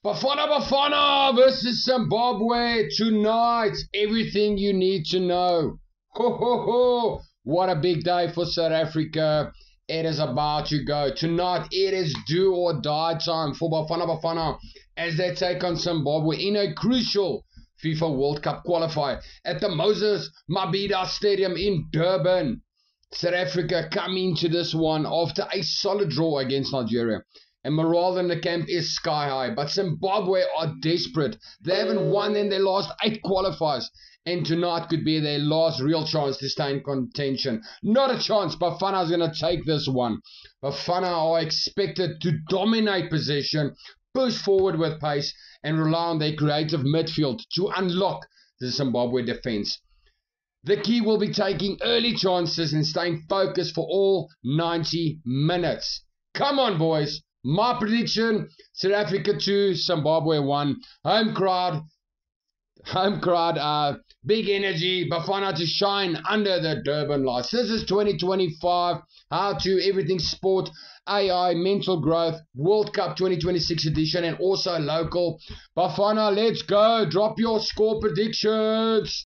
Bafana versus Zimbabwe tonight. Everything you need to know. Ho ho ho! What a big day for South Africa. It is about to go. Tonight it is do or die time for Bafana as they take on Zimbabwe in a crucial FIFA World Cup qualifier at the Moses Mabhida Stadium in Durban. South Africa come into this one after a solid draw against Nigeria. And morale in the camp is sky high. But Zimbabwe are desperate. They haven't won in their last 8 qualifiers. And tonight could be their last real chance to stay in contention. Not a chance. Bafana is going to take this one. Bafana are expected to dominate possession, push forward with pace, and rely on their creative midfield to unlock the Zimbabwe defense. The key will be taking early chances and staying focused for all 90 minutes. Come on, boys. My prediction, South Africa 2, Zimbabwe 1. Home crowd, big energy, Bafana to shine under the Durban lights. This is 2025, How to Everything Sport, AI, Mental Growth, World Cup 2026 edition, and also local. Bafana, let's go. Drop your score predictions.